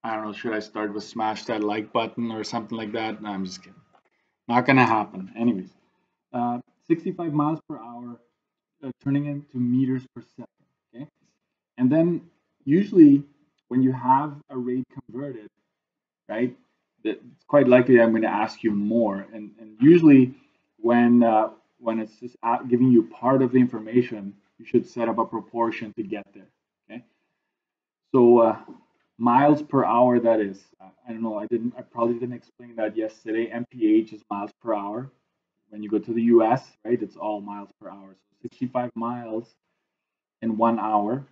I don't know, should I start with smash that like button or something like that? No, I'm just kidding. Not gonna happen. Anyways, 65 miles per hour, turning into meters per second. Okay, and then usually when you have a rate converted, right, it's quite likely that I'm going to ask you more. And usually when it's just giving you part of the information, you should set up a proportion to get there. Okay, so miles per hour, that is. I don't know. I probably didn't explain that yesterday. MPH is miles per hour. When you go to the US, right, it's all miles per hour. So 65 miles in 1 hour.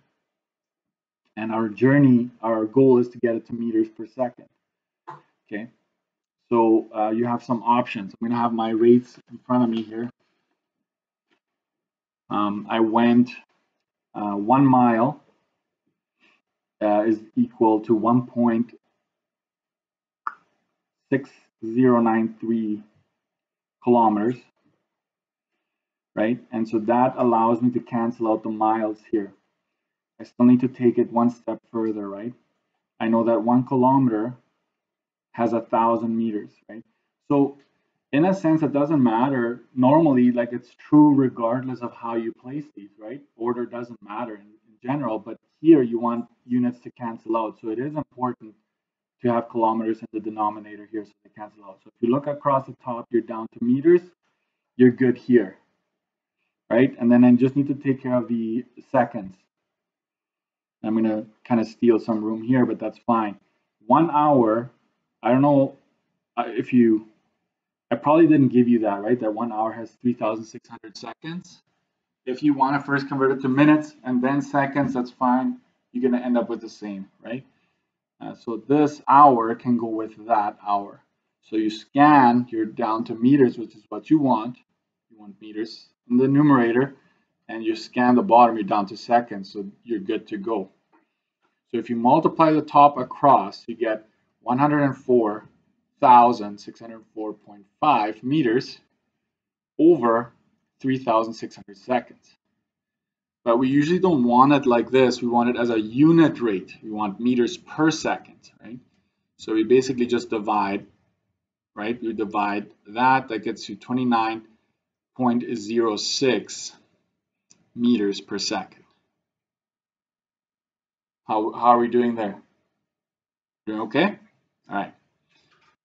And our journey, our goal is to get it to meters per second. Okay. So you have some options. I'm going to have my rates in front of me here. I went 1 mile is equal to 1.6093 kilometers, right? And so that allows me to cancel out the miles here. I still need to take it one step further, right? I know that 1 kilometer has 1,000 meters, right? So in a sense, it doesn't matter. Normally, like, it's true regardless of how you place these, right? Order doesn't matter in general, but here you want units to cancel out. So it is important to have kilometers in the denominator here so they cancel out. So if you look across the top, you're down to meters, you're good here, right? And then I just need to take care of the seconds. I'm going to kind of steal some room here, but that's fine. 1 hour, I don't know if you, I probably didn't give you that, right? That 1 hour has 3,600 seconds. If you want to first convert it to minutes and then seconds, that's fine. You're going to end up with the same, right? So this hour can go with that hour. So you scan, you're down to meters, which is what you want. You want meters in the numerator, and you scan the bottom, you're down to seconds, so you're good to go. So if you multiply the top across, you get 104,604.5 meters over 3,600 seconds. But we usually don't want it like this. We want it as a unit rate. We want meters per second, right? So we basically just divide, right? We divide that gets you 29.06 meters per second. How are we doing there? Doing okay? All right.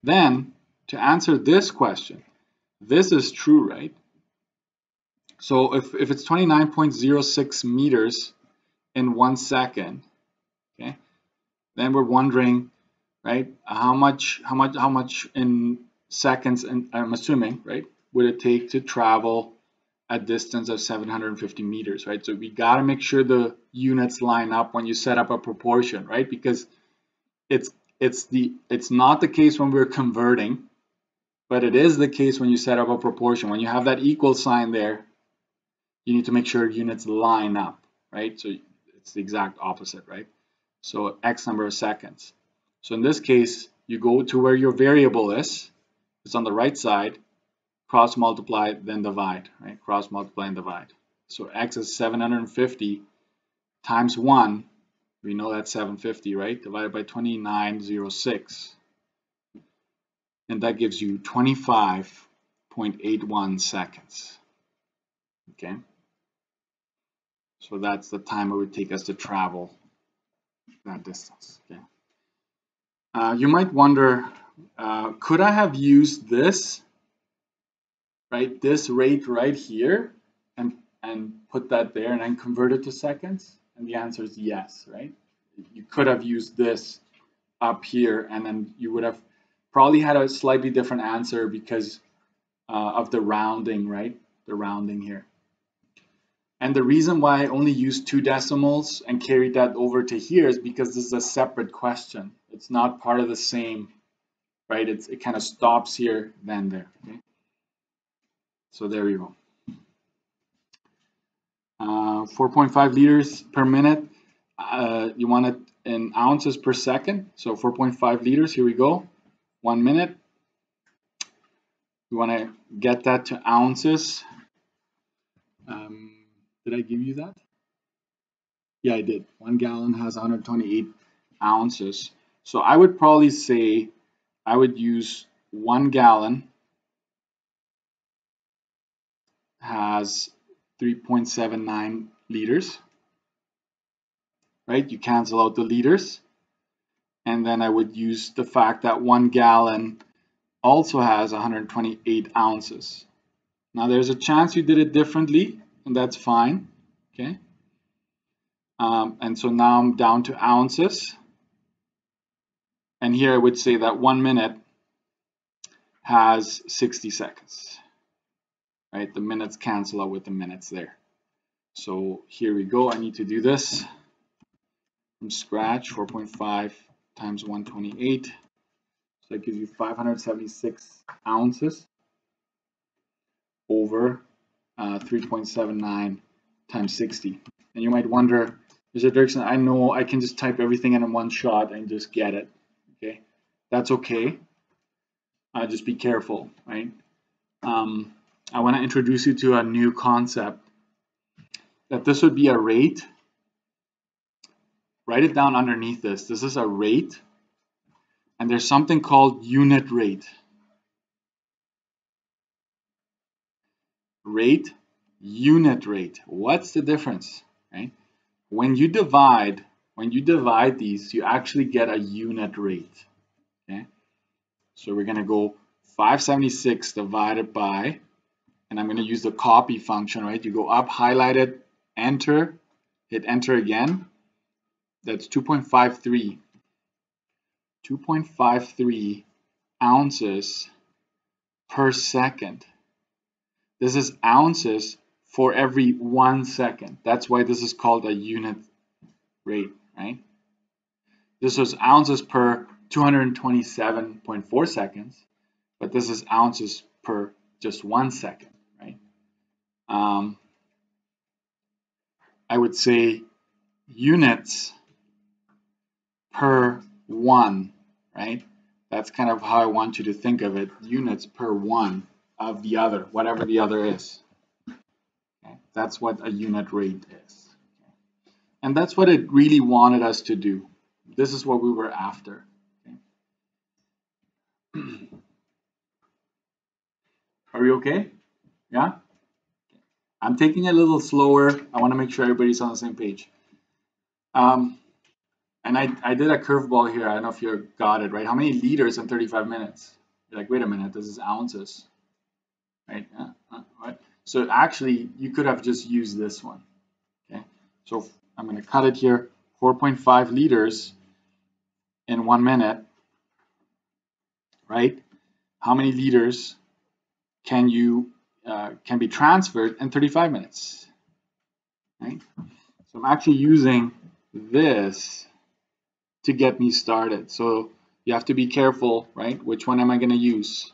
Then to answer this question, this is true, right? So if it's 29.06 meters in 1 second, okay, then we're wondering, right, how much in seconds, and I'm assuming, right, would it take to travel a distance of 750 meters, right? So we got to make sure the units line up when you set up a proportion, right? Because it's not the case when we're converting, but it is the case when you set up a proportion. When you have that equal sign there, you need to make sure units line up, right? So it's the exact opposite, right? So X number of seconds. So in this case, you go to where your variable is. It's on the right side. Cross multiply, then divide, right? Cross multiply and divide. So X is 750 times 1. We know that's 750, right? Divided by 2906. And that gives you 25.81 seconds. Okay? So that's the time it would take us to travel that distance. Okay. You might wonder, could I have used this, right? This rate right here, and put that there and then convert it to seconds? And the answer is yes, right? You could have used this up here, and then you would have probably had a slightly different answer because of the rounding, right? The rounding here. And the reason why I only used 2 decimals and carried that over to here is because this is a separate question. It's not part of the same, right? It kind of stops here, then there. Okay? So there you go. 4.5 liters per minute. You want it in ounces per second. So 4.5 liters, here we go. 1 minute. We want to get that to ounces. Did I give you that? Yeah, I did. 1 gallon has 128 ounces. So I would probably say I would use 1 gallon has 3.79 liters, right? You cancel out the liters. And then I would use the fact that 1 gallon also has 128 ounces. Now there's a chance you did it differently, and that's fine, okay? And so now I'm down to ounces. And here I would say that 1 minute has 60 seconds, right? The minutes cancel out with the minutes there. So here we go. I need to do this from scratch, 4.5 times 128. So that gives you 576 ounces over 3.79 times 60. And you might wonder, Mr. Dirksen, I know I can just type everything in one shot and just get it. Okay, that's okay. Just be careful, right? I want to introduce you to a new concept. That this would be a rate. Write it down underneath this. This is a rate, and there's something called unit rate. Rate, unit rate. What's the difference, right? When you divide these, you actually get a unit rate. Okay, so we're gonna go 576 divided by, and I'm gonna use the copy function, right? You go up, highlight it, enter, hit enter again. That's 2.53. 2.53 ounces per second. This is ounces for every 1 second. That's why this is called a unit rate, right? This was ounces per 227.4 seconds, but this is ounces per just 1 second, right? I would say units per 1, right? That's kind of how I want you to think of it. Units per 1 of the other, whatever the other is. Okay? That's what a unit rate is. Okay? And that's what it really wanted us to do. This is what we were after. Okay? Are we okay? Yeah? I'm taking it a little slower. I want to make sure everybody's on the same page. And I did a curveball here. I don't know if you got it, right? How many liters in 35 minutes? You're like, wait a minute, this is ounces, right? Right? So actually, you could have just used this one, okay? So I'm going to cut it here, 4.5 liters in 1 minute, right? How many liters can be transferred in 35 minutes, right? So I'm actually using this to get me started. So you have to be careful, right? Which one am I going to use?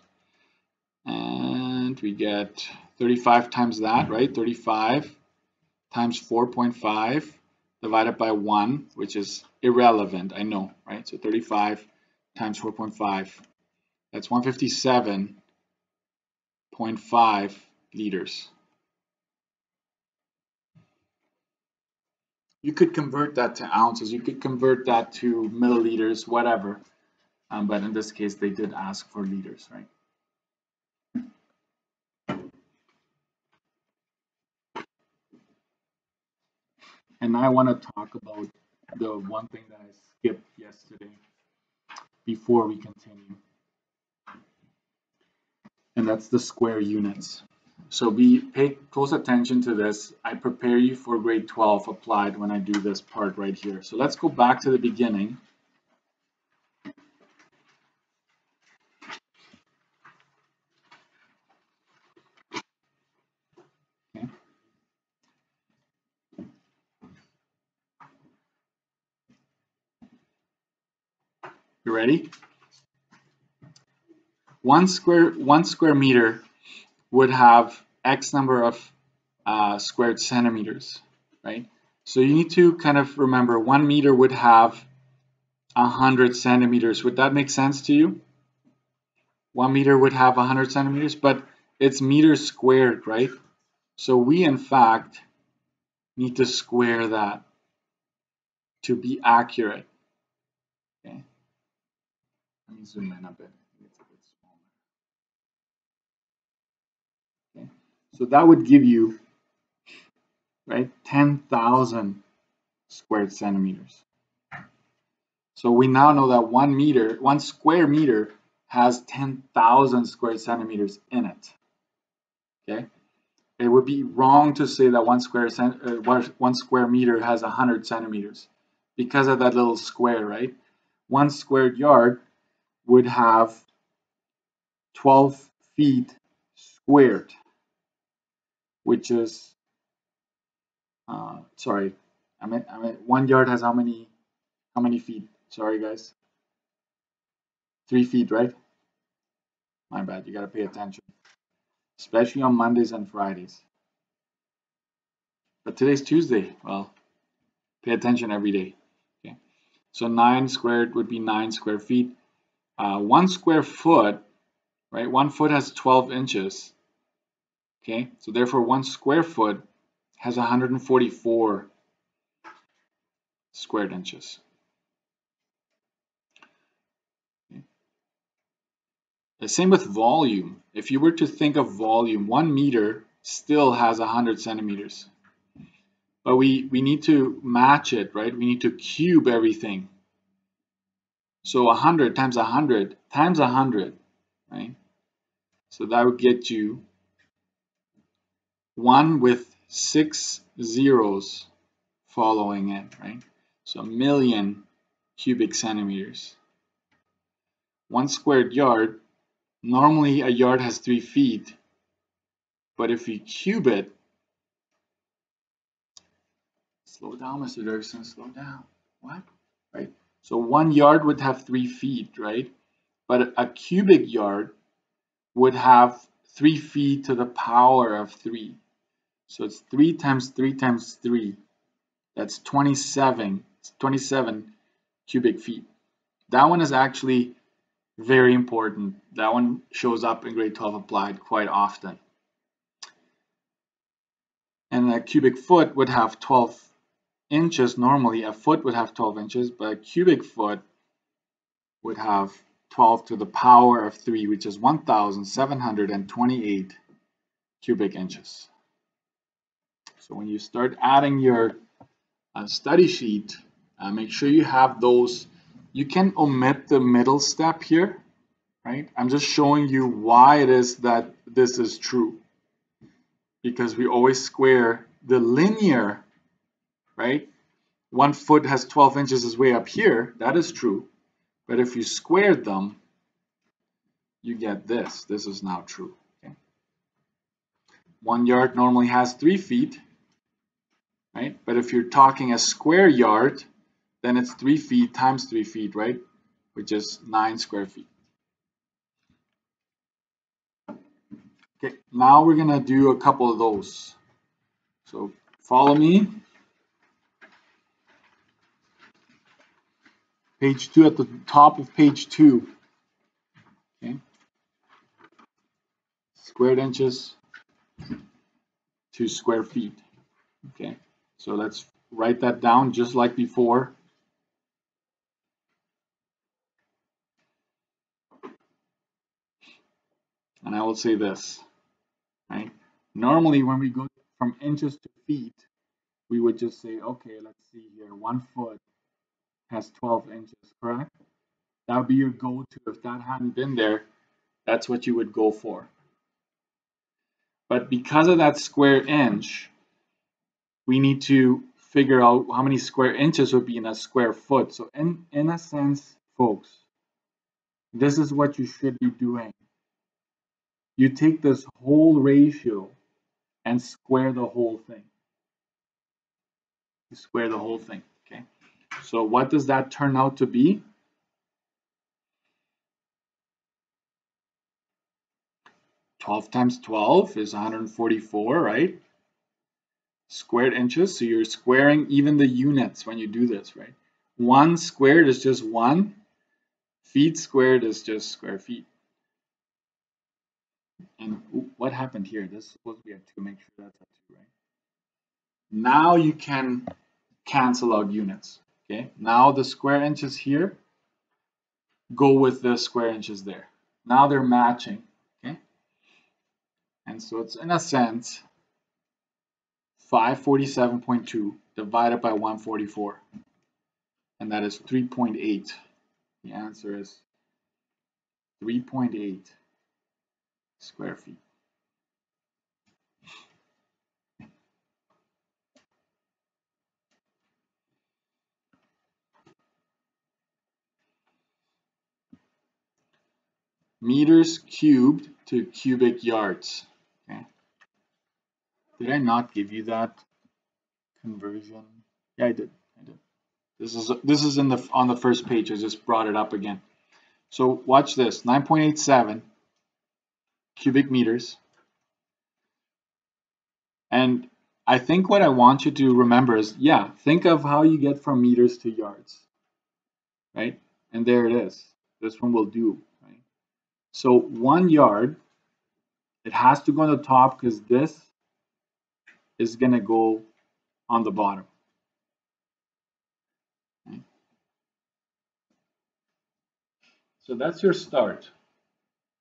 And we get 35 times that, right? 35 times 4.5 divided by 1, which is irrelevant, I know, right? So 35 times 4.5, that's 157.5 liters. You could convert that to ounces, you could convert that to milliliters, whatever. But in this case, they did ask for liters, right? And now I want to talk about the one thing that I skipped yesterday before we continue. And that's the square units. So pay close attention to this. I prepare you for grade 12 applied when I do this part right here. So let's go back to the beginning. Okay. You ready? One square meter would have X number of squared centimeters, right? So you need to kind of remember 1 meter would have 100 centimeters. Would that make sense to you? 1 meter would have 100 centimeters, but it's meters squared, right? So we, in fact, need to square that to be accurate. Okay. Let me zoom in a bit. It's a bit smaller. Okay. So that would give you, right, 10,000 squared centimeters. So we now know that 1 square meter has 10,000 square centimeters in it. Okay, it would be wrong to say that 1 square meter has 100 centimeters because of that little square, right? 1 squared yard would have 12 feet squared, which is sorry, I mean 1 yard has how many feet? Sorry guys, 3 feet, right? My bad, you gotta pay attention, especially on Mondays and Fridays. But today's Tuesday, well, pay attention every day. Okay, so 9 squared would be 9 square feet. 1 square foot, right? 1 foot has 12 inches. Okay, so therefore 1 square foot has 144 squared inches. Okay. The same with volume. If you were to think of volume, 1 meter still has 100 centimeters. But we need to match it, right? We need to cube everything. So 100 times 100 times 100, right? So that would get you 1 with 6 zeros following it, right? So 1,000,000 cubic centimeters. 1 squared yard, normally a yard has 3 feet, but if you cube it, slow down, Mr. Dirksen, slow down. What? Right? So 1 yard would have 3 feet, right? But a cubic yard would have 3 feet to the power of 3. So it's 3 times 3 times 3. That's 27 cubic feet. That one is actually very important. That one shows up in grade 12 applied quite often. And a cubic foot would have 12 inches. Normally a foot would have 12 inches, but a cubic foot would have 12 to the power of 3, which is 1,728 cubic inches. So when you start adding your study sheet, make sure you have those. You can omit the middle step here, right? I'm just showing you why it is that this is true, because we always square the linear, right? 1 foot has 12 inches is way up here. That is true. But if you squared them, you get this. This is now true. Okay? 1 yard normally has 3 feet, right? But if you're talking a square yard, then it's 3 feet times 3 feet, right? Which is 9 square feet. Okay, now we're gonna do a couple of those. So follow me. Page 2, at the top of page 2. Okay. Squared inches to square feet. Okay, so let's write that down just like before. And I will say this, right? Normally when we go from inches to feet, we would just say, okay, let's see here, 1 foot has 12 inches, correct? That would be your go-to. If that hadn't been there, that's what you would go for. But because of that square inch, we need to figure out how many square inches would be in a square foot. So in a sense, folks, this is what you should be doing. You take this whole ratio and square the whole thing. You square the whole thing, okay? So what does that turn out to be? Twelve times 12 is 144, right? Squared inches, so you're squaring even the units when you do this, right? 1 squared is just 1. Feet squared is just square feet. And what happened here? This is supposed to be a 2. Make sure that's a 2, right? Now you can cancel out units. Okay. Now the square inches here go with the square inches there. Now they're matching, okay? And so it's in a sense 547.2 divided by 144, and that is 3.8. The answer is 3.8 square feet. Meters cubed to cubic yards. Okay. Did I not give you that conversion? Yeah, I did. This is in the on the first page. I just brought it up again. So watch this. 9.87 cubic meters. And I think what I want you to remember is, yeah, think of how you get from meters to yards, right? And there it is. This one will do, right? So 1 yard, it has to go on the top because this is going to go on the bottom. Okay? So that's your start.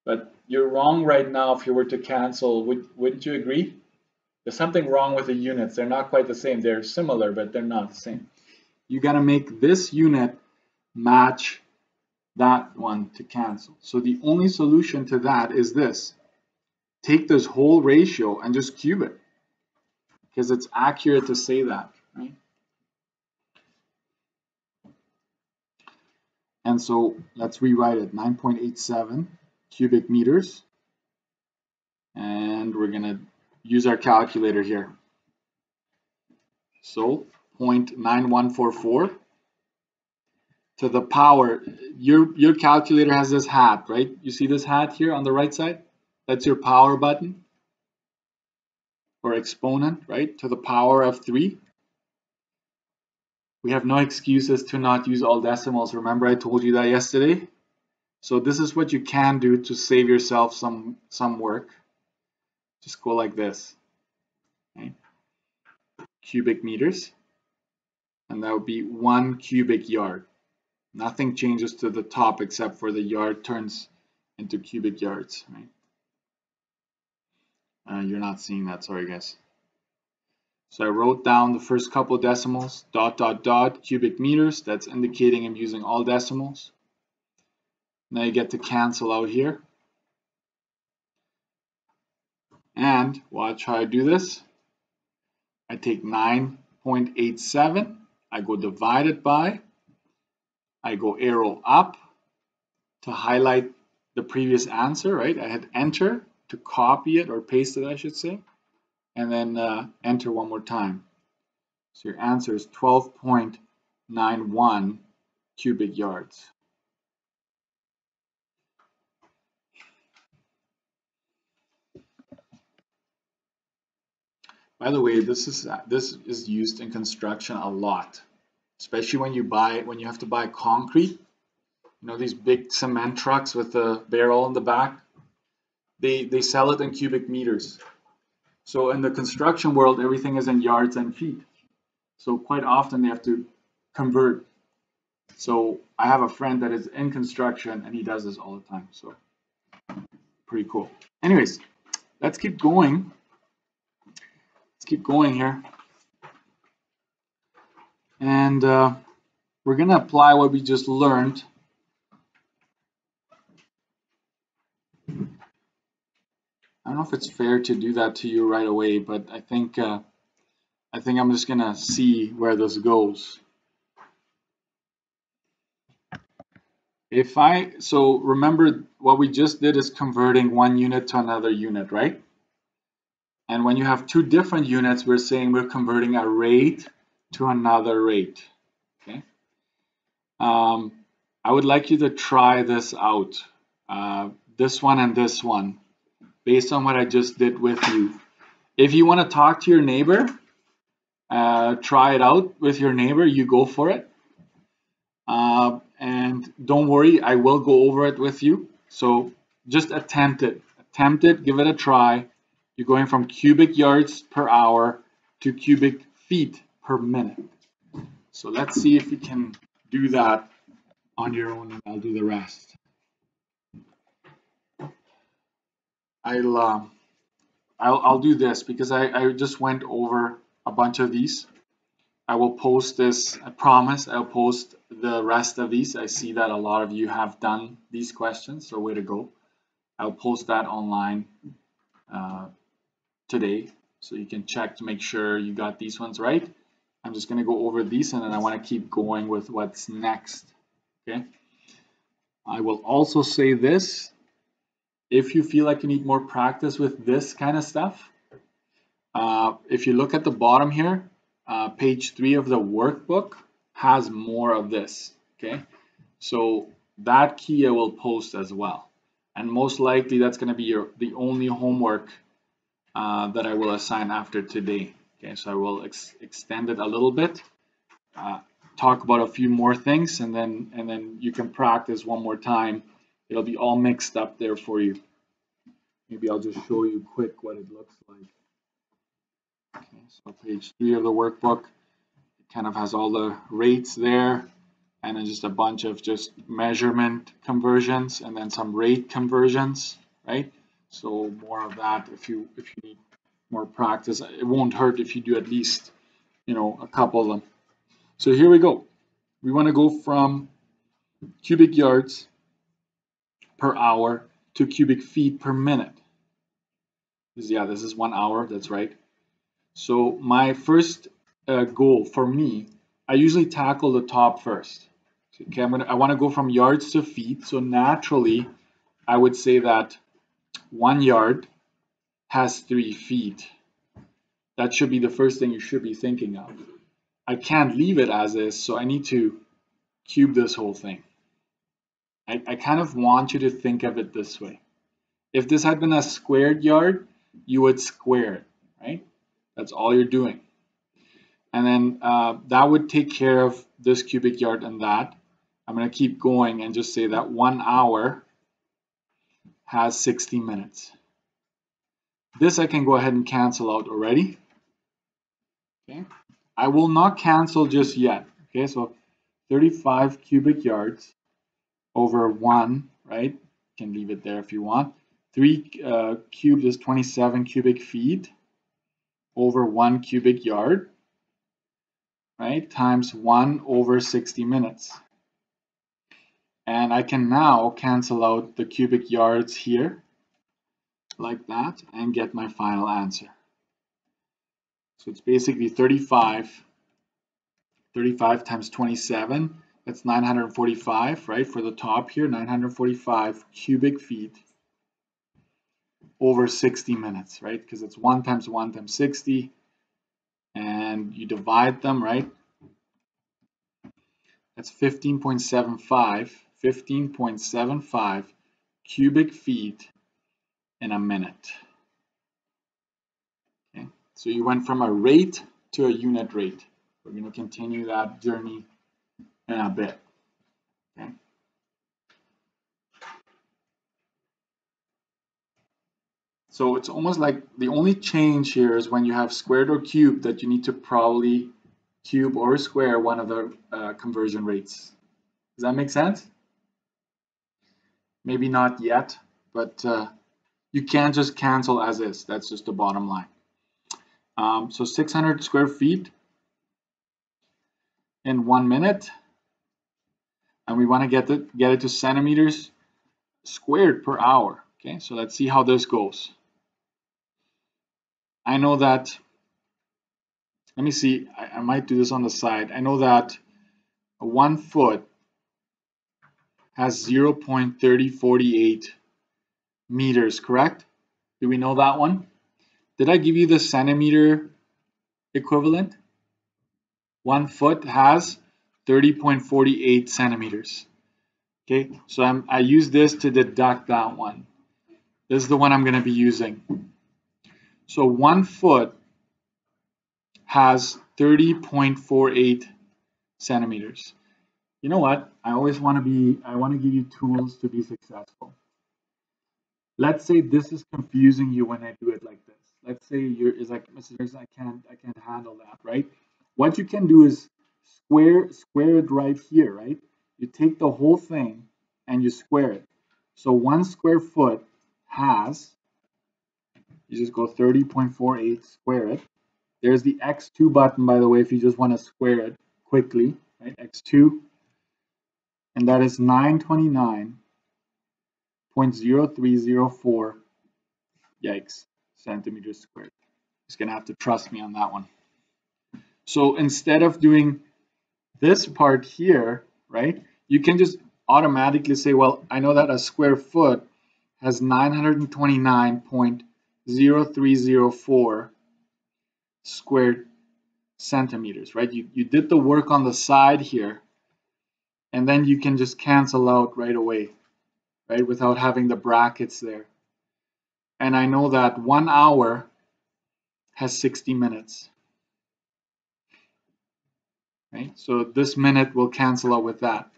But you're wrong right now if you were to cancel. Wouldn't you agree? There's something wrong with the units. They're not quite the same. They're similar, but they're not the same. You got to make this unit match that one to cancel. So the only solution to that is this. Take this whole ratio and just cube it, because it's accurate to say that, right? And so let's rewrite it. 9.87 cubic meters. And we're going to use our calculator here. So 0.9144 to the power. Your calculator has this hat, right? You see this hat here on the right side? That's your power button or exponent, right? To the power of 3. We have no excuses to not use all decimals. Remember I told you that yesterday? So this is what you can do to save yourself some work. Just go like this. Okay? Cubic meters. And that would be 1 cubic yard. Nothing changes to the top except for the yard turns into cubic yards, right? You're not seeing that, sorry guys. So I wrote down the first couple of decimals, ... cubic meters. That's indicating I'm using all decimals. Now you get to cancel out here. And watch how I do this. I take 9.87, I go divide it by, I go arrow up to highlight the previous answer, right? I hit enter to copy it or paste it, I should say, and then enter one more time. So your answer is 12.91 cubic yards. By the way, this is used in construction a lot, especially when you have to buy concrete. You know, these big cement trucks with a barrel in the back. They sell it in cubic meters. So in the construction world, everything is in yards and feet. So quite often they have to convert. So I have a friend that is in construction and he does this all the time. So pretty cool. Anyways, let's keep going. Let's keep going here. And we're going to apply what we just learned. I don't know if it's fair to do that to you right away, but I think I'm just going to see where this goes. So remember what we just did is converting one unit to another unit, right? And when you have two different units, we're saying we're converting a rate to another rate, okay? I would like you to try this out, this one and this one, based on what I just did with you. If you want to talk to your neighbor, try it out with your neighbor, you go for it. And don't worry, I will go over it with you. So just attempt it, give it a try. You're going from cubic yards per hour to cubic feet per minute. So let's see if we can do that on your own, and I'll do the rest. I'll do this because I just went over a bunch of these. I will post this, I promise I'll post the rest of these. I see that a lot of you have done these questions, so way to go. I'll post that online today, so you can check to make sure you got these ones right. I'm just going to go over these, and then I want to keep going with what's next. Okay. I will also say this. If you feel like you need more practice with this kind of stuff, if you look at the bottom here, page 3 of the workbook has more of this. Okay, so that key I will post as well, and most likely that's going to be the only homework that I will assign after today. Okay, so I will extend it a little bit, talk about a few more things, and then you can practice one more time. It'll be all mixed up there for you. Maybe I'll just show you quick what it looks like. Okay, so page 3 of the workbook, it kind of has all the rates there, and then just a bunch of just measurement conversions, and then some rate conversions, right? So more of that if you need more practice. It won't hurt if you do at least, a couple of them. So here we go. We want to go from cubic yards per hour to cubic feet per minute. This is 1 hour, that's right. So my first goal for me, I usually tackle the top first. Okay, I want to go from yards to feet. So naturally, I would say that 1 yard has 3 feet. That should be the first thing you should be thinking of. I can't leave it as is, so I need to cube this whole thing. I kind of want you to think of it this way. If this had been a squared yard, you would square it, right? That's all you're doing. And then that would take care of this cubic yard and that. I'm going to keep going and just say that 1 hour has 60 minutes. This I can go ahead and cancel out already. Okay. I will not cancel just yet. Okay, so 35 cubic yards over 1, right? You can leave it there if you want. 3 cubed is 27 cubic feet over 1 cubic yard, right? Times 1 over 60 minutes. And I can now cancel out the cubic yards here, like that, and get my final answer. So it's basically 35 times 27, that's 945, right? For the top here, 945 cubic feet over 60 minutes, right? Because it's 1 times 1 times 60, and you divide them, right? That's 15.75 cubic feet in a minute. Okay, so you went from a rate to a unit rate. We're going to continue that journey in a bit. Okay. So it's almost like the only change here is when you have squared or cubed that you need to probably cube or square one of the conversion rates. Does that make sense? Maybe not yet, but you can't just cancel as is. That's just the bottom line. So 600 square feet in 1 minute, and we want to get it to centimeters squared per hour. Okay, so let's see how this goes. I know that, let me see, I might do this on the side. I know that 1 foot has 0.3048 meters, correct? Do we know that one? Did I give you the centimeter equivalent? 1 foot has 30.48 centimeters. Okay, so I use this to deduct that one. This is the one I'm going to be using. So 1 foot has 30.48 centimeters. You know what? I want to give you tools to be successful. Let's say this is confusing you when I do it like this. Let's say it's like, Mr. Harrison, I can't handle that, right? What you can do is square it right here, right? you take the whole thing and you square it. So 1 square foot has, you just go 30.48, square it. There's the x2 button, by the way, if you just want to square it quickly, right? X2, and that is 929.0304, yikes, centimeters squared. Just gonna have to trust me on that one. So instead of doing this part here, right, you can just automatically say, well, I know that a square foot has 929.0304 squared centimeters, right? You did the work on the side here, and then you can just cancel out right away, right, without having the brackets there. And I know that 1 hour has 60 minutes, right? So this minute will cancel out with that.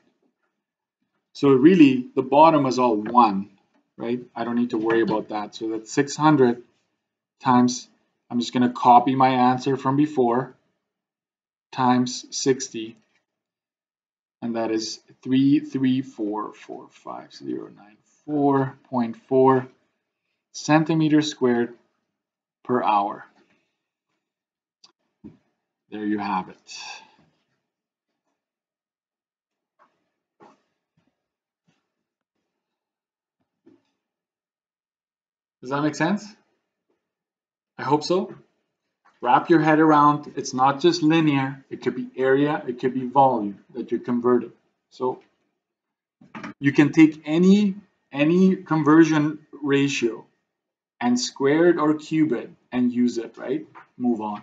So really, the bottom is all 1, right? I don't need to worry about that. So that's 600 times, I'm just going to copy my answer from before, times 60, and that is 334,45094.4 centimeters squared per hour. There you have it. Does that make sense? I hope so. Wrap your head around, it's not just linear, it could be area, it could be volume that you're converting. So you can take any conversion ratio and square it or cube it and use it, right? Move on.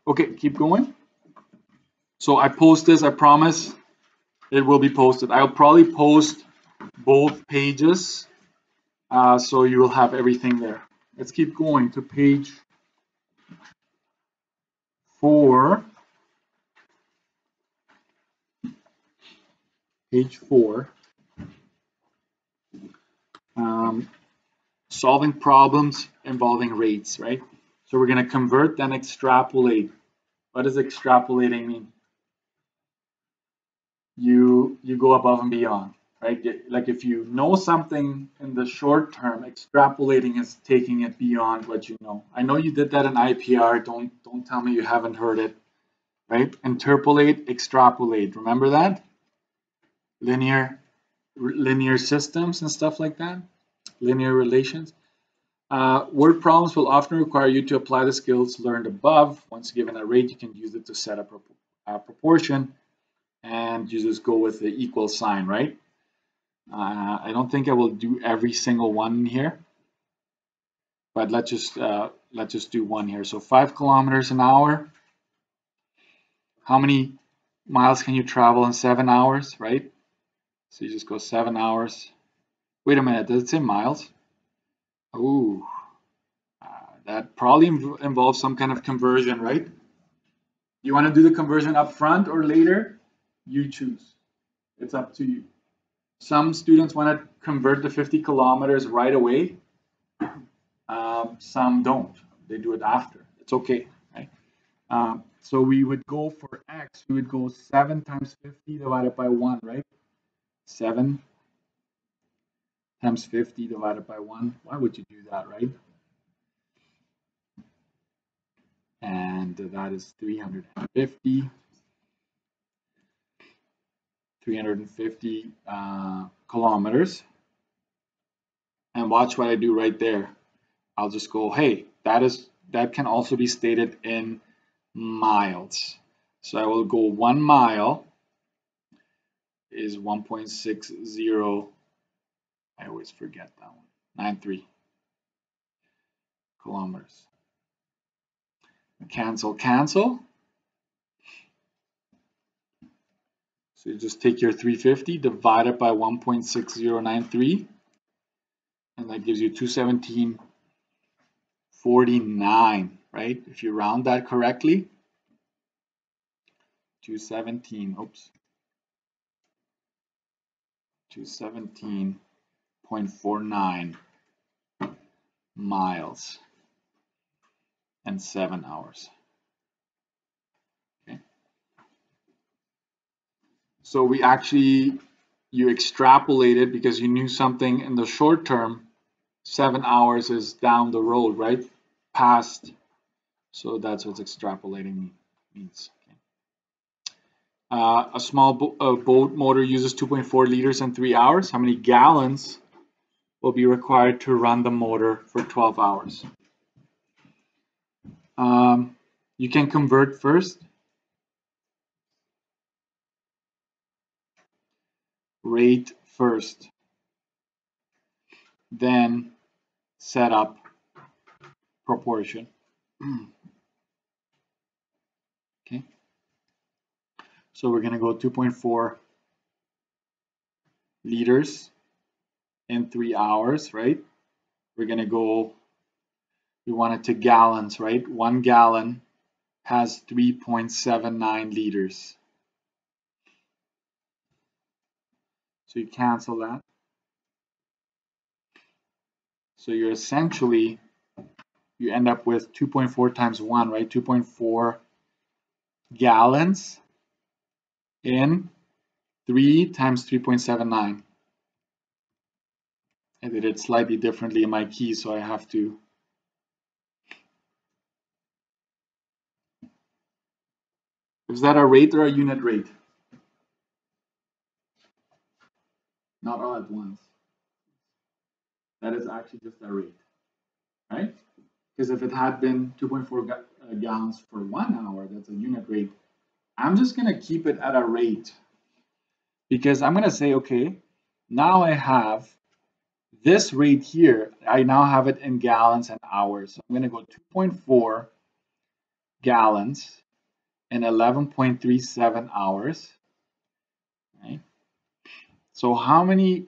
Okay, keep going. So I post this, I promise it will be posted. I'll probably post both pages so you will have everything there. Let's keep going to page 4. Page 4. Solving problems involving rates, right? So we're going to convert, then extrapolate. What does extrapolating mean? You go above and beyond, right? Like if you know something in the short term, extrapolating is taking it beyond what you know. I know you did that in IPR. Don't tell me you haven't heard it, right? Interpolate, extrapolate. Remember that? Linear systems and stuff like that. Linear relations. Word problems will often require you to apply the skills learned above. Once given a rate, you can use it to set up a proportion, and you just go with the equal sign, right? I don't think I will do every single one here, but let's just do one here. So 5 kilometers an hour. How many miles can you travel in 7 hours, right? So you just go 7 hours. Wait a minute, does it say miles? Ooh. That probably involves some kind of conversion, right? You want to do the conversion up front or later? You choose. It's up to you. Some students want to convert the 50 kilometers right away. Some don't. They do it after. It's okay, right? So we would go for x, we would go 7 times 50 divided by 1, right? 7 times 50 divided by 1. Why would you do that, right? And that is 350 kilometers. And watch what I do right there. I'll just go, hey, that can also be stated in miles. So I will go 1 mile is 1.60, I always forget that one, 93 kilometers. Cancel. So you just take your 350, divide it by 1.6093, and that gives you 217.49, right? If you round that correctly, 217.49 miles and 7 hours. Okay. So you extrapolated because you knew something in the short term. 7 hours is down the road, right? Past. So that's what extrapolating means. A small boat motor uses 2.4 liters in 3 hours. How many gallons will be required to run the motor for 12 hours? You can convert first. Rate first. Then set up proportion. Okay. So we're going to go 2.4 liters in 3 hours, right? We're going to go, we want it to gallons, right? 1 gallon has 3.79 liters. So you cancel that. So you're essentially, you end up with 2.4 times 1, right? 2.4 gallons in 3 times 3.79. I did it slightly differently in my key, so I have to. Is that a rate or a unit rate? Not all at once. That is actually just a rate, right? Because if it had been 2.4 gallons for 1 hour, that's a unit rate. I'm just going to keep it at a rate because I'm going to say, okay, now I have this rate here. I now have it in gallons and hours. So I'm going to go 2.4 gallons in 11.37 hours. Right? So how many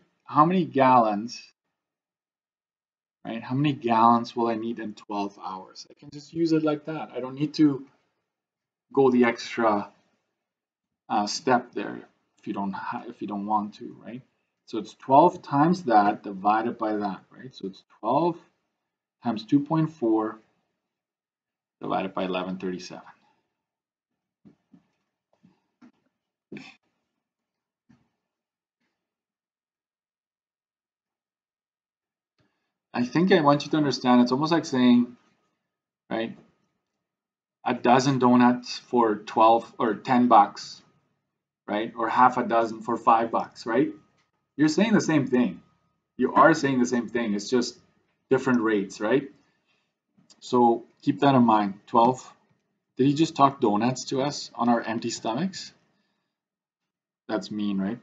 gallons? Right? How many gallons will I need in 12 hours? I can just use it like that. I don't need to go the extra step there if you don't want to, right? So it's 12 times that divided by that, right? So it's 12 times 2.4 divided by 1137. I think I want you to understand it's almost like saying, right, a dozen donuts for 12 or 10 bucks, right? Or half a dozen for $5, right? You're saying the same thing. You are saying the same thing. It's just different rates, right? So keep that in mind. 12. Did he just talk donuts to us on our empty stomachs? That's mean, right?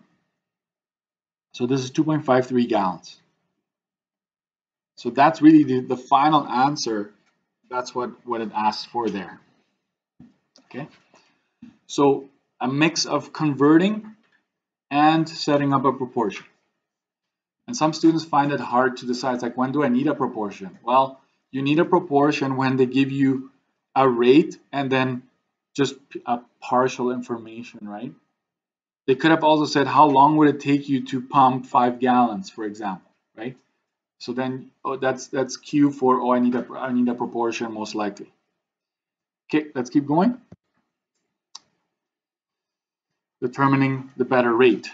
So this is 2.53 gallons. So that's really the final answer. That's what it asks for there. Okay. So a mix of converting and setting up a proportion. And some students find it hard to decide. It's like, when do I need a proportion? Well, you need a proportion when they give you a rate and then just a partial information, right? They could have also said, how long would it take you to pump 5 gallons, for example, right? So then, oh, that's Q for, oh, I need a proportion most likely. Okay, let's keep going. Determining the better rate.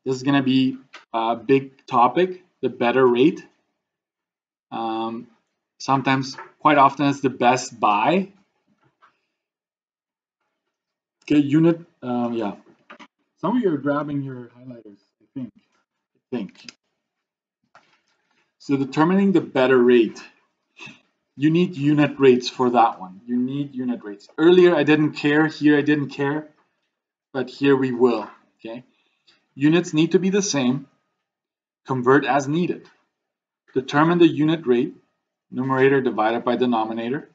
This is going to be a big topic, the better rate. Sometimes, quite often, it's the best buy. Okay, unit, yeah. Some of you are grabbing your highlighters, I think. So determining the better rate. You need unit rates for that one. You need unit rates. Earlier, I didn't care. Here, I didn't care. But here we will, okay? Units need to be the same. Convert as needed. Determine the unit rate, numerator divided by denominator.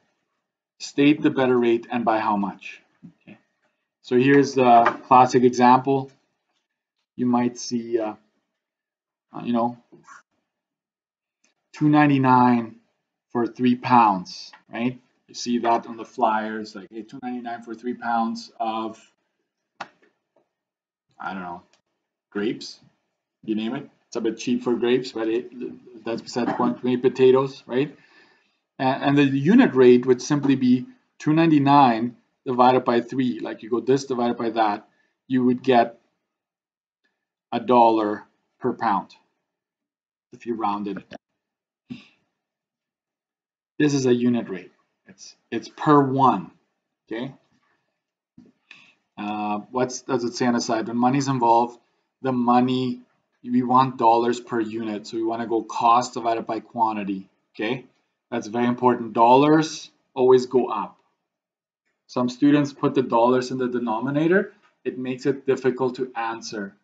State the better rate and by how much. Okay. So here's a classic example. You might see, you know, $2.99 for 3 pounds, right? You see that on the flyers, like, hey, $2.99 for 3 pounds of, I don't know, grapes, you name it. It's a bit cheap for grapes, but that's beside the point. Maybe potatoes, right? And the unit rate would simply be $2.99 divided by 3. Like, you go this divided by that. you would get $1 per pound if you rounded it. This is a unit rate. It's per one. Okay. What does it say on the side? When money's involved, the money, we want dollars per unit. So we want to go cost divided by quantity. Okay. That's very important. Dollars always go up. Some students put the dollars in the denominator. It makes it difficult to answer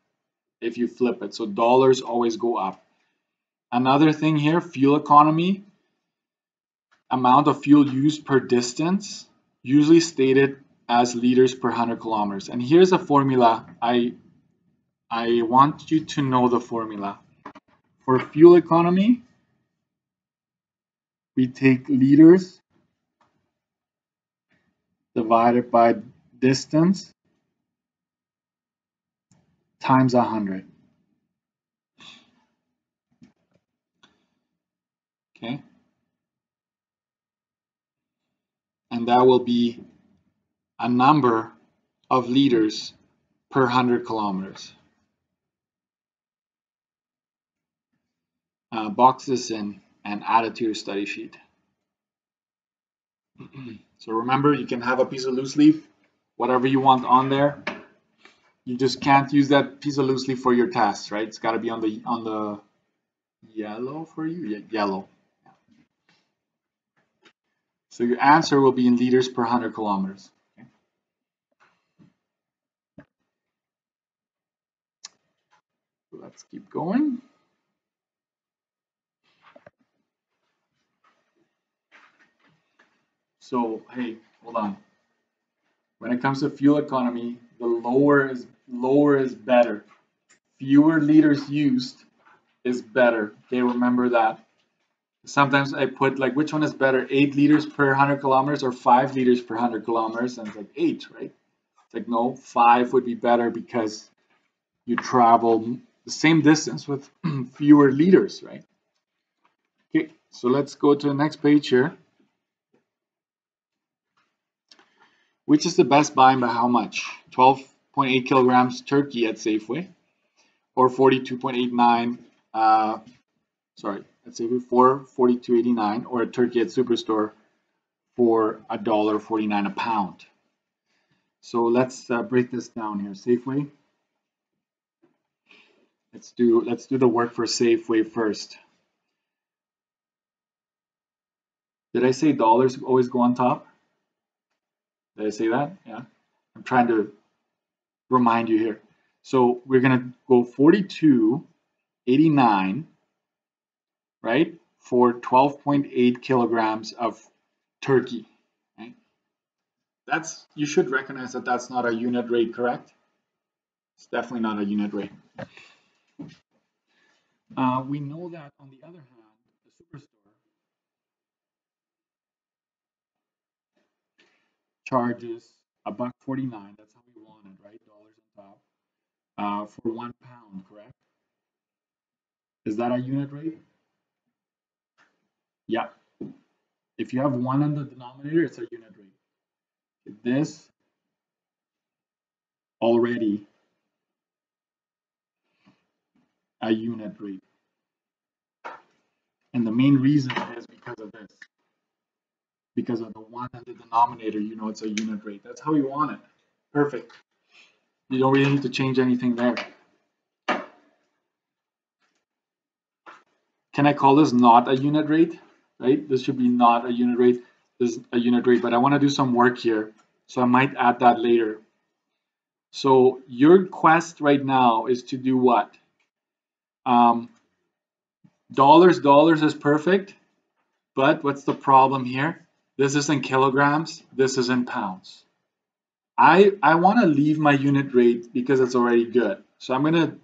if you flip it. So dollars always go up. Another thing here, fuel economy, amount of fuel used per distance, usually stated as liters per 100 kilometers. And here's a formula. I want you to know the formula. For fuel economy, we take liters divided by distance times 100. Okay. And that will be a number of liters per 100 kilometers. Box this in and add it to your study sheet. So remember, you can have a piece of loose leaf, whatever you want on there. You just can't use that piece of loose leaf for your test, right? It's got to be on the yellow for you. Yeah, yellow. So your answer will be in liters per 100 kilometers. Okay. So let's keep going. So hey, hold on. When it comes to fuel economy, the lower is better. Fewer liters used is better. Okay, remember that. Sometimes I put like, which one is better, 8 liters per 100 kilometers or 5 liters per 100 kilometers? And it's like 8, right? It's like, no, 5 would be better because you travel the same distance with fewer liters, right? Okay, so let's go to the next page here. Which is the best buy and by how much? 12.8 kilograms turkey at Safeway or 42.89, sorry, at Safeway for 42.89 or a turkey at Superstore for $1.49 a pound. So let's break this down here. Safeway. Let's do the work for Safeway first. Did I say dollars always go on top? Did I say that? Yeah. I'm trying to remind you here. So we're gonna go 42.89, right, for 12.8 kilograms of turkey. Right? That's, you should recognize that that's not a unit rate, correct? It's definitely not a unit rate. We know that on the other hand, the Superstore charges $1.49. That's how we want it, right? Dollars on top for 1 pound, correct? Is that a unit rate? Yeah. If you have 1 on the denominator, it's a unit rate. This already a unit rate. And the main reason is because of this. Because of the 1 on the denominator, you know it's a unit rate. That's how you want it. Perfect. You don't really need to change anything there. Can I call this not a unit rate? Right? This should be not a unit rate. This is a unit rate, but I want to do some work here. So I might add that later. So your quest right now is to do what? Dollars is perfect, but what's the problem here? This is in kilograms, this is in pounds. I want to leave my unit rate because it's already good. So I'm going to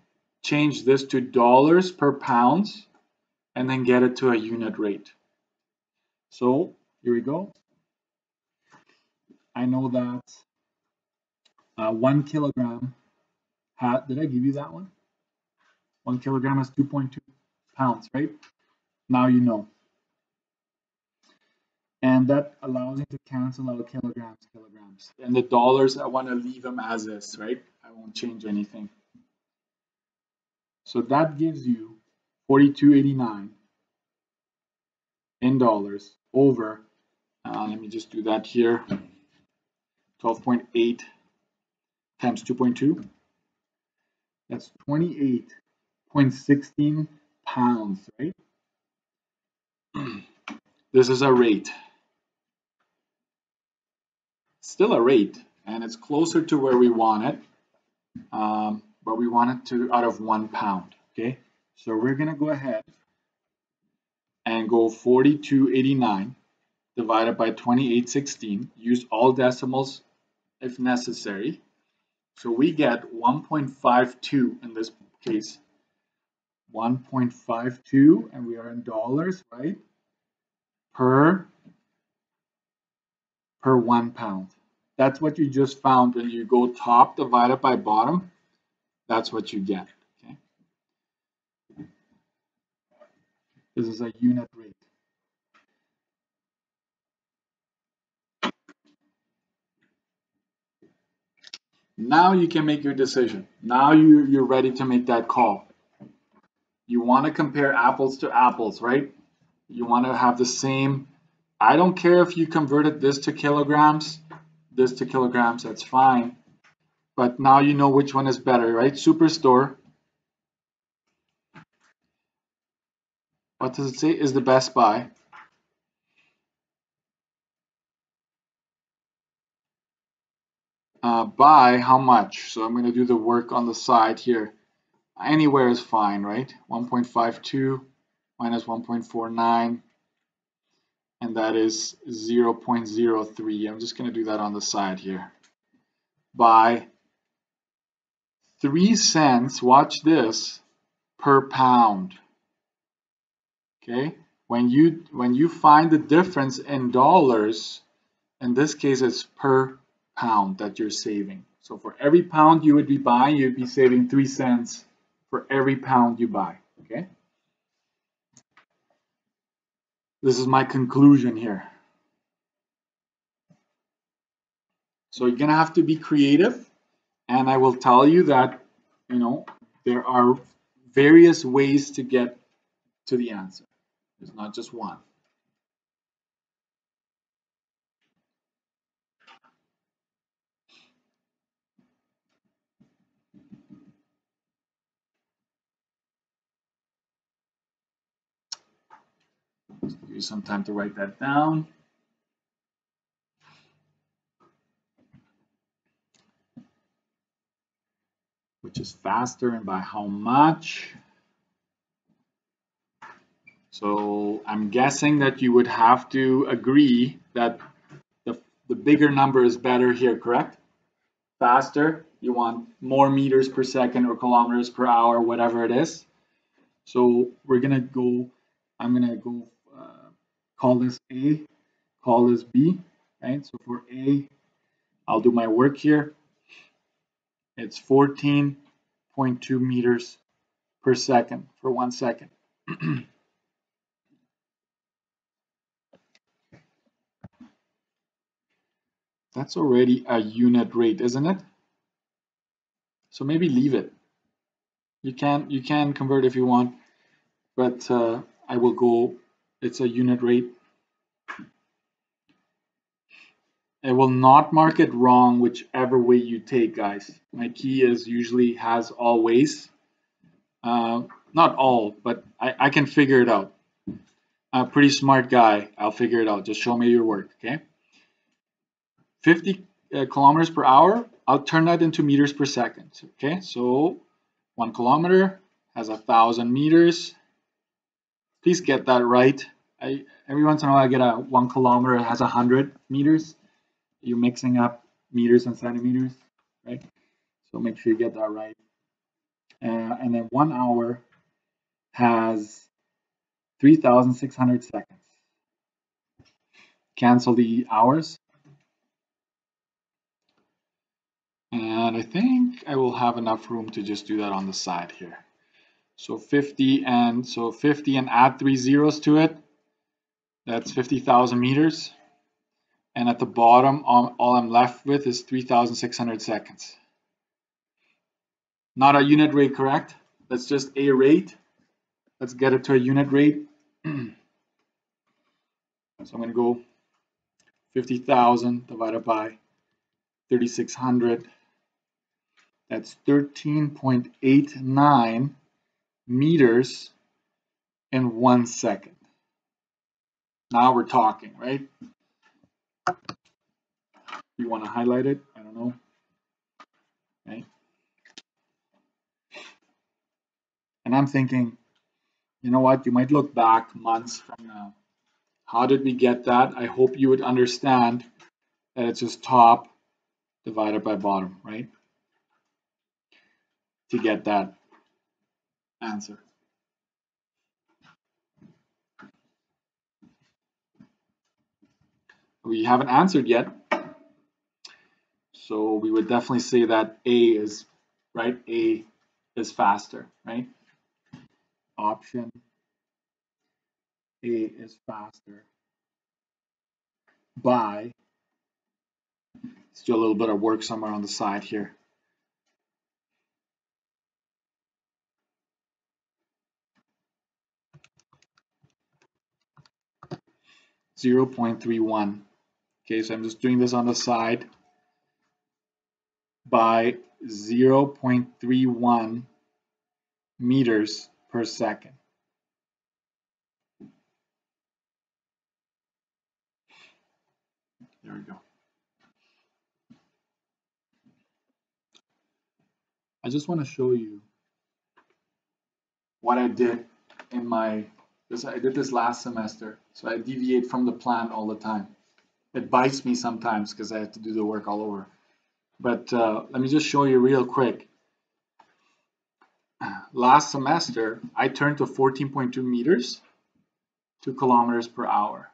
change this to dollars per pounds and then get it to a unit rate. So here we go. I know that 1 kilogram, did I give you that one? 1 kilogram is 2.2 pounds, right? Now you know. And that allows you to cancel out kilograms. And the dollars, I want to leave them as is, right? I won't change anything. So that gives you 42.89 in dollars over, let me just do that here, 12.8 times 2.2. That's 28.16 pounds, right? This is a rate. Still a rate, and it's closer to where we want it, but we want it to out of 1 pound, okay? So we're gonna go ahead and go 42.89 divided by 28.16, use all decimals if necessary. So we get 1.52 in this case. 1.52, and we are in dollars, right? Per 1 pound. That's what you just found when you go top divided by bottom. That's what you get. Okay. This is a unit rate. Now you can make your decision. Now you're ready to make that call. You want to compare apples to apples, right? You want to have the same. I don't care if you converted this to kilograms, that's fine. But now you know which one is better, right? Superstore. What does it say is the best buy? Buy how much? So I'm going to do the work on the side here. Anywhere is fine, right? 1.52 minus 1.49, and that is 0.03. I'm just going to do that on the side here. Buy 3 cents, watch this, per pound. Okay, when you find the difference in dollars, in this case it's per pound that you're saving. So for every pound you would be buying, you'd be saving 3 cents for every pound you buy. Okay, this is my conclusion here. So you're gonna have to be creative, and I will tell you that, you know, there are various ways to get to the answer. There's not just one. Just give you some time to write that down. Which is faster and by how much? So I'm guessing that you would have to agree that the bigger number is better here, correct? Faster, you want more meters per second or kilometers per hour, whatever it is. So we're gonna go, I'm gonna go call this A, call this B, right? So for A, I'll do my work here. It's 14.2 meters per second for 1 second. That's already a unit rate, isn't it? So maybe leave it. You can convert if you want, but I will go, it's a unit rate. It will not mark it wrong whichever way you take, guys. My key is usually has always. Not all, but I can figure it out. I'm a pretty smart guy. I'll figure it out. Just show me your work, okay? 50 kilometers per hour, I'll turn that into meters per second, okay? So 1 kilometer has 1,000 meters. Please get that right. Every once in a while I get a 1 kilometer has 100 meters. You're mixing up meters and centimeters, right? So make sure you get that right. And then 1 hour has 3,600 seconds. Cancel the hours. And I think I will have enough room to just do that on the side here. So 50 and add 3 zeros to it. That's 50,000 meters. And at the bottom, all I'm left with is 3,600 seconds. Not a unit rate, correct? That's just a rate. Let's get it to a unit rate. So I'm going to go 50,000 divided by 3,600. That's 13.89 meters in 1 second. Now we're talking, right? You want to highlight it? I don't know. Right? And I'm thinking, you know what? You might look back months from now. How did we get that? I hope you would understand that it's just top divided by bottom, right? To get that answer. We haven't answered yet. So we would definitely say that A is, right? A is faster, right? Option A is faster by, let's do a little bit of work somewhere on the side here. .31. Okay, so I'm just doing this on the side by 0.31 meters per second. There we go. I just want to show you what I did in my, I did this last semester, so I deviate from the plan all the time. It bites me sometimes because I have to do the work all over. But let me just show you real quick. Last semester, I turned to 14.2 meters, 2 kilometers per hour.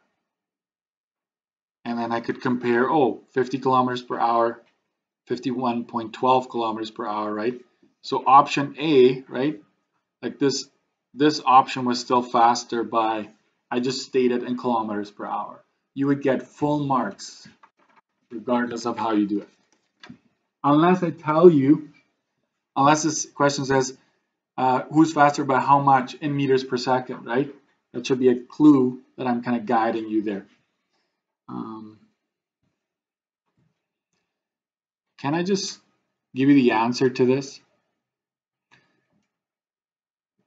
And then I could compare, 50 kilometers per hour, 51.12 kilometers per hour, right? So option A, right? Like this option was still faster by, I just stated in kilometers per hour. You would get full marks regardless of how you do it. Unless I tell you, unless this question says, who's faster by how much in meters per second, right? That should be a clue that I'm kind of guiding you there. Can I just give you the answer to this?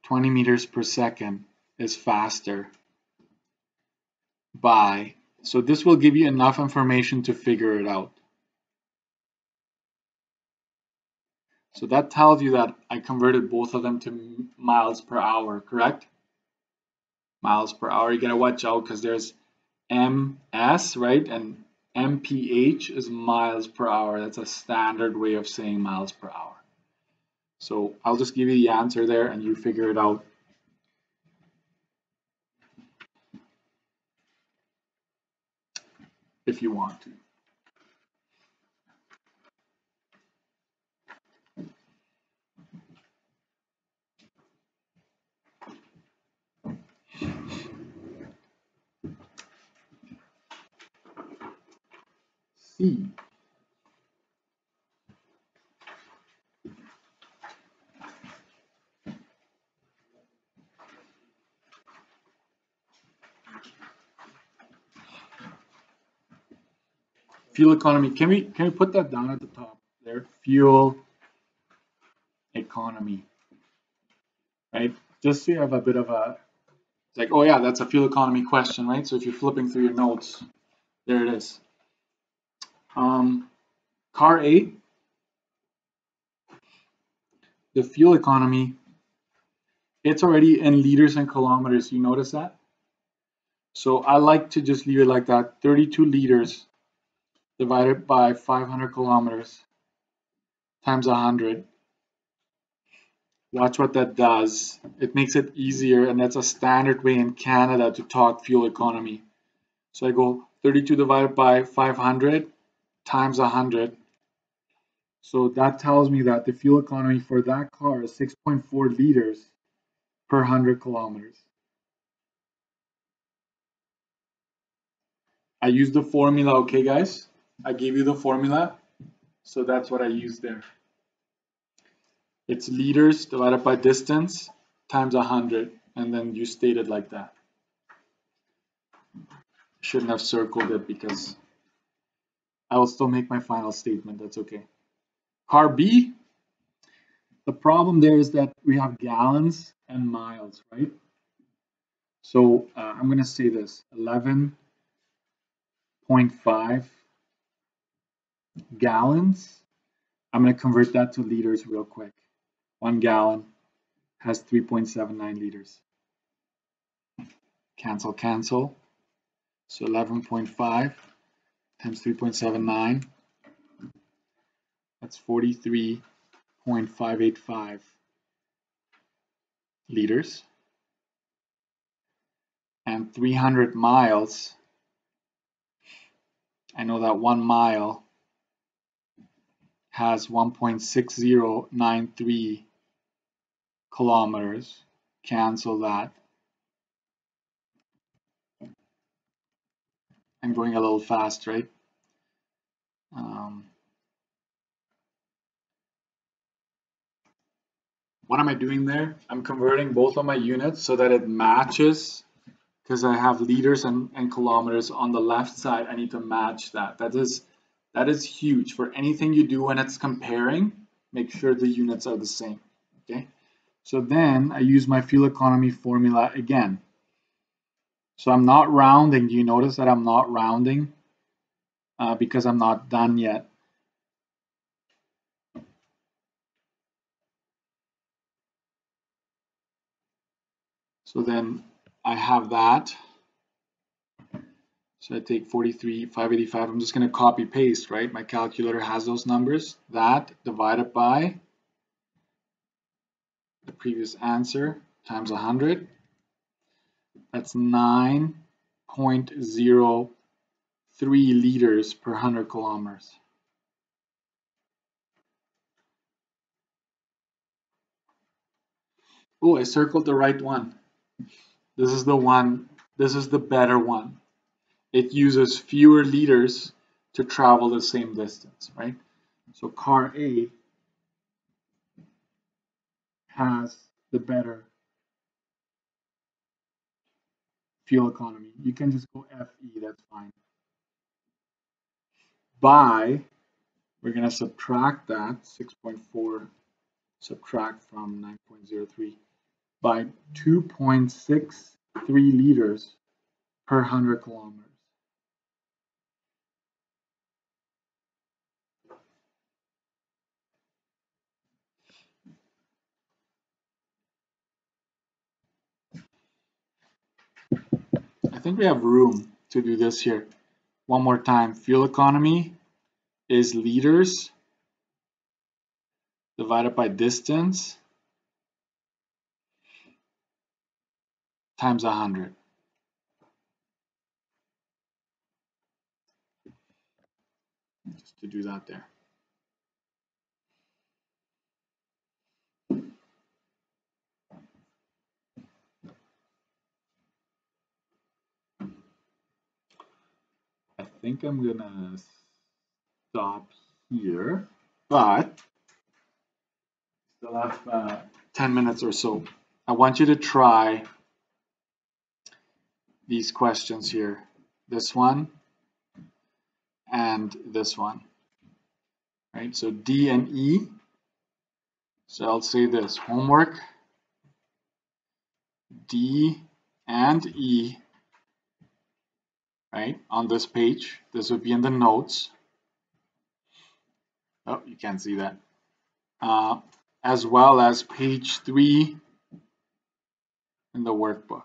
20 meters per second is faster by, so this will give you enough information to figure it out. So that tells you that I converted both of them to miles per hour, correct? Miles per hour. You gotta watch out because there's ms, right? And mph is miles per hour. That's a standard way of saying miles per hour. So I'll just give you the answer there and you figure it out. If you want to. C. Fuel economy. Can we put that down at the top there? Fuel economy. Right? Just so you have a bit of a, it's like, oh yeah, that's a fuel economy question, right? So if you're flipping through your notes, there it is. Car A, the fuel economy, it's already in liters and kilometers. You notice that? So I like to just leave it like that. 32 liters divided by 500 kilometers times 100. Watch what that does. It makes it easier, and that's a standard way in Canada to talk fuel economy. So I go 32 divided by 500 times 100. So that tells me that the fuel economy for that car is 6.4 liters per 100 kilometers. I used the formula, okay guys? I gave you the formula, so that's what I used there. It's liters divided by distance times 100, and then you state it like that. Shouldn't have circled it because I will still make my final statement. That's okay. Car B, the problem there is that we have gallons and miles, right? So I'm going to say this, 11.5 gallons. I'm going to convert that to liters real quick. 1 gallon has 3.79 liters. Cancel, cancel. So 11.5 times 3.79. That's 43.585 liters. And 300 miles, I know that 1 mile has 1.6093 kilometers. Cancel that. I'm going a little fast, right? What am I doing there? I'm converting both of my units so that it matches, because I have liters and kilometers on the left side. I need to match that. That is huge. For anything you do when it's comparing, make sure the units are the same. Okay. So then I use my fuel economy formula again. So I'm not rounding. Do you notice that I'm not rounding? Because I'm not done yet. So then I have that. So I take 43,585. I'm just going to copy paste, right? My calculator has those numbers. That divided by the previous answer times 100. That's 9.03 liters per 100 kilometers. Oh, I circled the right one. This is the one. This is the better one. It uses fewer liters to travel the same distance, right? So car A has the better fuel economy. You can just go FE, that's fine. By, we're going to subtract that, 6.4 subtract from 9.03, by 2.63 liters per 100 kilometers. I think we have room to do this here. One more time, fuel economy is liters divided by distance times 100. Just to do that there. I think I'm gonna stop here, but still have 10 minutes or so. I want you to try these questions here. This one and this one. Right? So D and E. So I'll say this, homework, D and E, right? On this page, this would be in the notes. Oh, you can't see that. As well as page 3 in the workbook.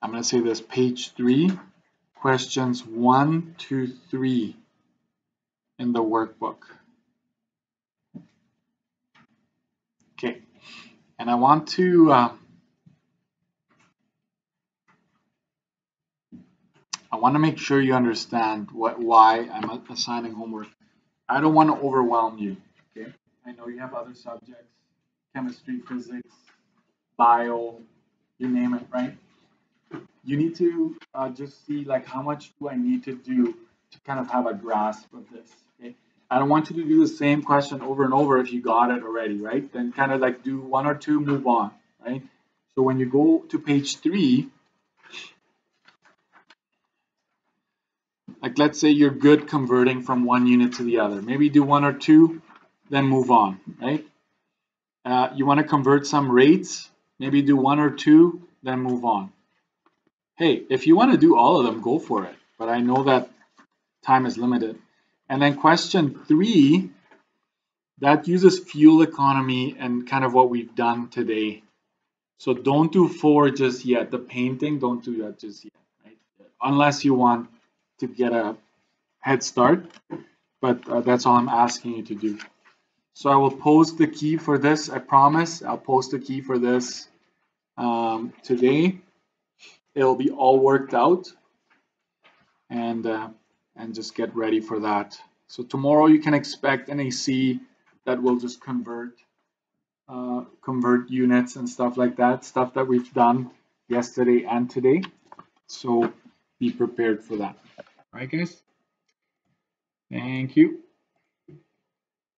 I'm gonna say this, page 3, questions 1 to 3 in the workbook. Okay, and I want to I want to make sure you understand why I'm assigning homework. I don't want to overwhelm you. Okay. I know you have other subjects, chemistry, physics, bio, you name it, right? You need to just see like how much do I need to do to kind of have a grasp of this. Okay. I don't want you to do the same question over and over if you got it already, right? Then kind of like do one or two, move on, right? So when you go to page 3, like let's say you're good converting from one unit to the other. Maybe do one or two, then move on, right? You want to convert some rates, maybe do one or two, then move on. Hey, if you want to do all of them, go for it. But I know that time is limited. And then question 3, that uses fuel economy and kind of what we've done today. So don't do 4 just yet. The painting, don't do that just yet, right? Unless you want to get a head start. But that's all I'm asking you to do. So I will post the key for this. I promise I'll post the key for this today. It'll be all worked out, and just get ready for that. So tomorrow you can expect NAC that will just convert units and stuff like that, stuff that we've done yesterday and today. So be prepared for that. All right, guys. Thank you.